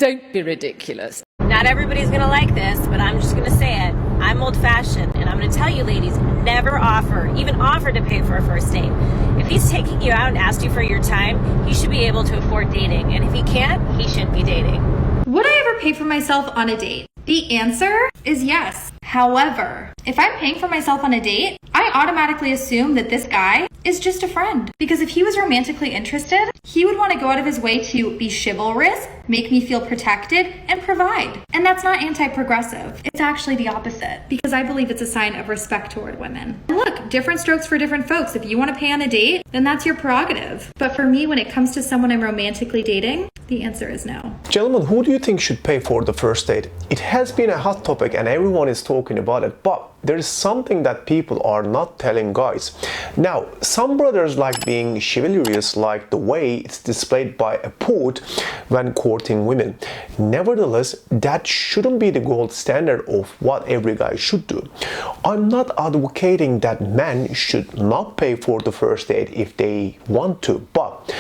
Don't be ridiculous. Not everybody's gonna like this, but I'm just gonna say it. I'm old-fashioned, and I'm gonna tell you, ladies, never even offer to pay for a first date. If he's taking you out and asked you for your time, he should be able to afford dating. And if he can't, he shouldn't be dating. Would I ever pay for myself on a date? The answer is yes. However, if I'm paying for myself on a date, I automatically assume that this guy is just a friend. Because if he was romantically interested, he would want to go out of his way to be chivalrous, make me feel protected, and provide. And that's not anti-progressive. It's actually the opposite, because I believe it's a sign of respect toward women. And look, different strokes for different folks. If you want to pay on a date, then that's your prerogative. But for me, when it comes to someone I'm romantically dating, the answer is no. Gentlemen, who do you think should pay for the first date? It has been a hot topic and everyone is talking about it, but there is something that people are not telling guys. Now, some brothers like being chivalrous, like the way it's displayed by a poet when courting women. Nevertheless, that shouldn't be the gold standard of what every guy should do. I'm not advocating that men should not pay for the first date if they want to, but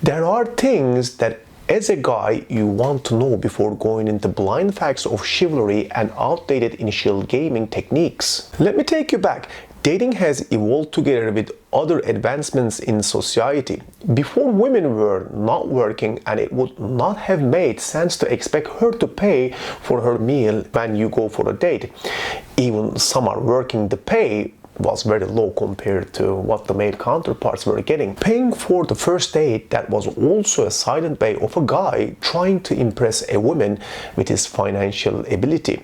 there are things that as a guy, you want to know before going into blind facts of chivalry and outdated initial gaming techniques. Let me take you back. Dating has evolved together with other advancements in society. Before, women were not working and it would not have made sense to expect her to pay for her meal when you go for a date. Even some are working, the pay was very low compared to what the male counterparts were getting. Paying for the first date, that was also a silent way of a guy trying to impress a woman with his financial ability.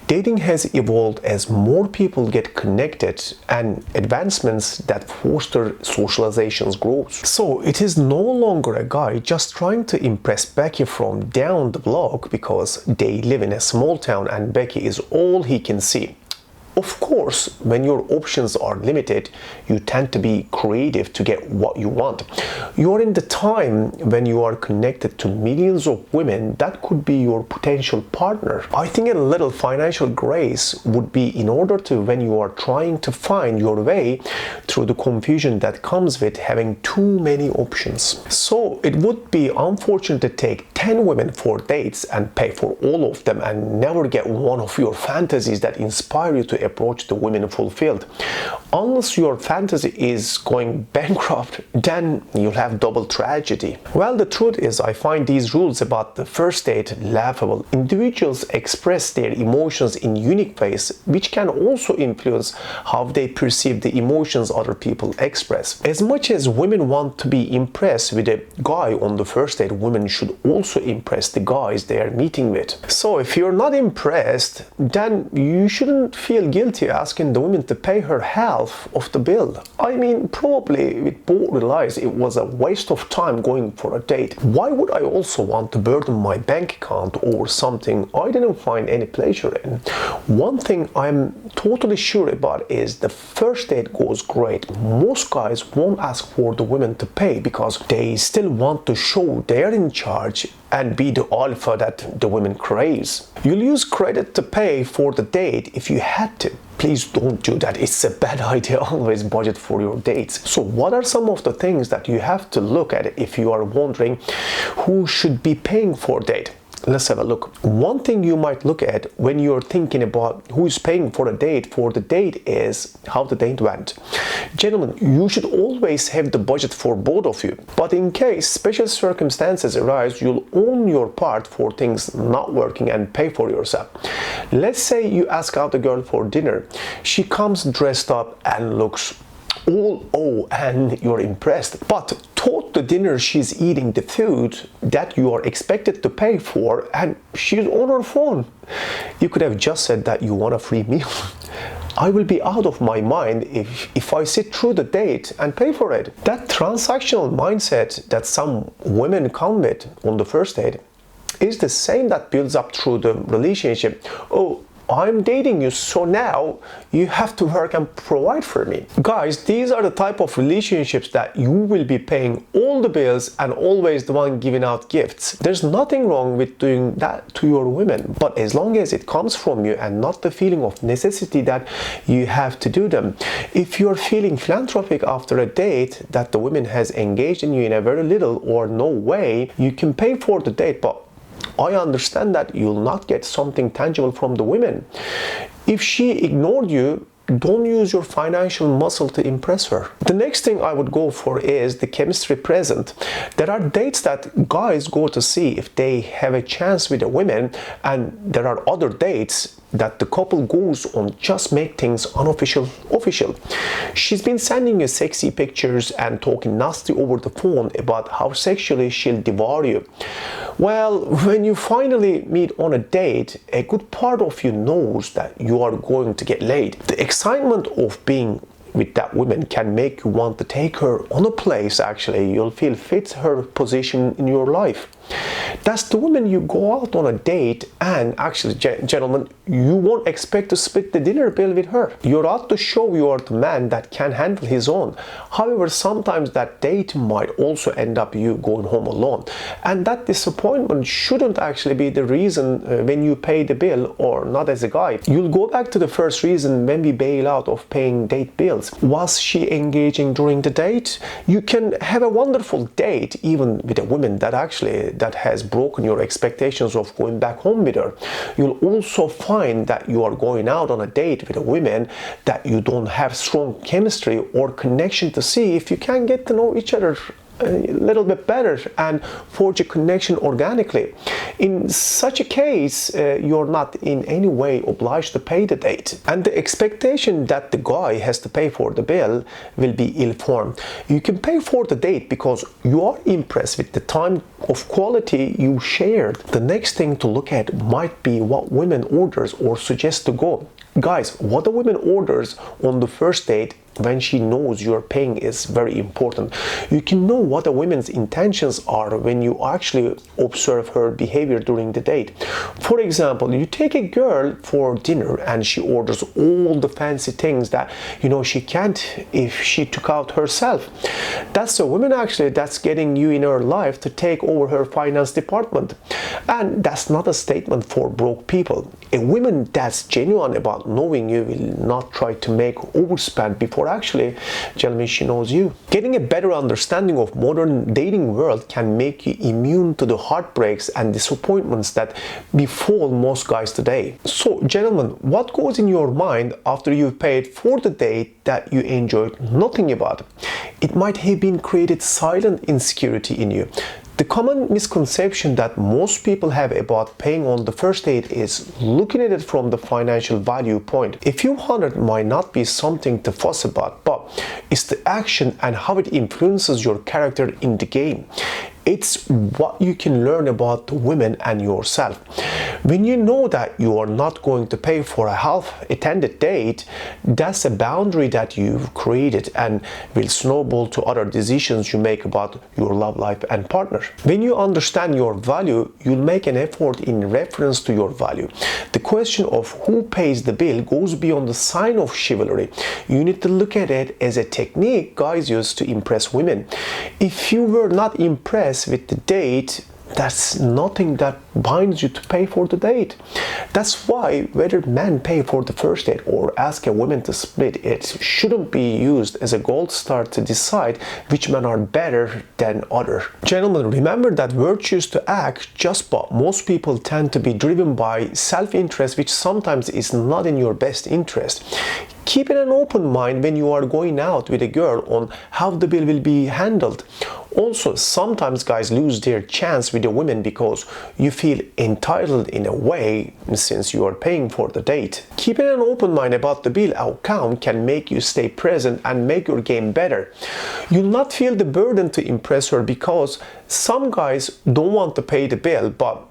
Dating has evolved as more people get connected and advancements that foster socialization's growth. So it is no longer a guy just trying to impress Becky from down the block because they live in a small town and Becky is all he can see. Of course, when your options are limited, you tend to be creative to get what you want. You are in the time when you are connected to millions of women that could be your potential partner. I think a little financial grace would be in order to, when you are trying to find your way through the confusion that comes with having too many options. So it would be unfortunate to take 10 women for dates and pay for all of them and never get one of your fantasies that inspire you to approach the women fulfilled. Unless your fantasy is going bankrupt, then you'll have double tragedy. Well, the truth is, I find these rules about the first date laughable. Individuals express their emotions in unique ways, which can also influence how they perceive the emotions other people express. As much as women want to be impressed with a guy on the first date, women should also impress the guys they are meeting with. So if you're not impressed, then you shouldn't feel guilty asking the woman to pay her half of the bill. I mean, probably we both realize it was a waste of time going for a date. Why would I also want to burden my bank account over something I didn't find any pleasure in? One thing I'm totally sure about is the first date goes great. Most guys won't ask for the women to pay because they still want to show they're in charge and be the alpha that the women craves. You'll use credit to pay for the date if you had to. Please don't do that. It's a bad idea. Always budget for your dates. So what are some of the things that you have to look at if you are wondering who should be paying for a date? Let's have a look. One thing you might look at when you're thinking about who is paying for the date is how the date went. Gentlemen, you should always have the budget for both of you. But in case special circumstances arise, you'll own your part for things not working and pay for yourself. Let's say you ask out a girl for dinner. She comes dressed up and looks all oh, and you're impressed. But throughout the dinner she's eating the food that you are expected to pay for and she's on her phone. You could have just said that you want a free meal. I will be out of my mind if I sit through the date and pay for it. That transactional mindset that some women come with on the first date is the same that builds up through the relationship. Oh, I'm dating you, so now you have to work and provide for me. Guys, these are the type of relationships that you will be paying all the bills and always the one giving out gifts. There's nothing wrong with doing that to your women, but as long as it comes from you and not the feeling of necessity that you have to do them. If you're feeling philanthropic after a date that the woman has engaged in you in a very little or no way, you can pay for the date, but I understand that you'll not get something tangible from the women. If she ignored you, don't use your financial muscle to impress her. The next thing I would go for is the chemistry present. There are dates that guys go to see if they have a chance with a woman, and there are other dates that the couple goes on just make things unofficial official. She's been sending you sexy pictures and talking nasty over the phone about how sexually she'll devour you. Well, when you finally meet on a date, a good part of you knows that you are going to get laid. The excitement of being with that woman can make you want to take her on a place actually you'll feel fits her position in your life. That's the woman you go out on a date, and actually, gentlemen, you won't expect to split the dinner bill with her. You're out to show you are the man that can handle his own. However, sometimes that date might also end up you going home alone, and that disappointment shouldn't actually be the reason when you pay the bill, or not as a guy. You'll go back to the first reason when we bail out of paying date bills. Was she engaging during the date? You can have a wonderful date even with a woman that has broken your expectations of going back home with her. You'll also find that you are going out on a date with a woman that you don't have strong chemistry or connection to see if you can get to know each other a little bit better and forge a connection organically. In such a case, you're not in any way obliged to pay the date, and the expectation that the guy has to pay for the bill will be ill-formed. You can pay for the date because you are impressed with the time of quality you shared. The next thing to look at might be what women orders or suggest to go. Guys, what a woman orders on the first date when she knows you're paying is very important. You can know what a woman's intentions are when you actually observe her behavior during the date. For example, you take a girl for dinner and she orders all the fancy things that she can't if she took out herself. That's a woman actually that's getting you in her life to take over her finance department. And that's not a statement for broke people. A woman that's genuine about knowing you will not try to make overspend before actually, gentlemen, she knows you. Getting a better understanding of modern dating world can make you immune to the heartbreaks and disappointments that befall most guys today. So, gentlemen, what goes in your mind after you've paid for the date that you enjoyed nothing about? It might have been created silent insecurity in you. The common misconception that most people have about paying on the first date is looking at it from the financial value point. A few hundred might not be something to fuss about, but it's the action and how it influences your character in the game. It's what you can learn about women and yourself. When you know that you are not going to pay for a half-attended date, that's a boundary that you've created and will snowball to other decisions you make about your love life and partner. When you understand your value, you'll make an effort in reference to your value. The question of who pays the bill goes beyond the sign of chivalry. You need to look at it as a technique guys use to impress women. If you were not impressed with the date, that's nothing that binds you to pay for the date. That's why whether men pay for the first date or ask a woman to split, it shouldn't be used as a gold star to decide which men are better than other. Gentlemen, remember that words used to act just, but most people tend to be driven by self-interest, which sometimes is not in your best interest. Keep an open mind when you are going out with a girl on how the bill will be handled. Also, sometimes guys lose their chance with a woman because you feel entitled in a way since you are paying for the date. Keeping an open mind about the bill account can make you stay present and make your game better. You'll not feel the burden to impress her because some guys don't want to pay the bill but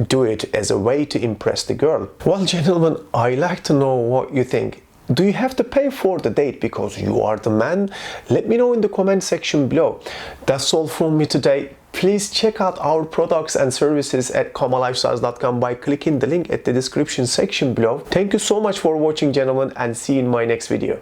do it as a way to impress the girl. Well, gentlemen, I like to know what you think. Do you have to pay for the date because you are the man? Let me know in the comment section below. That's all from me today. Please check out our products and services at kamalifestyles.com by clicking the link at the description section below. Thank you so much for watching, gentlemen, and see you in my next video.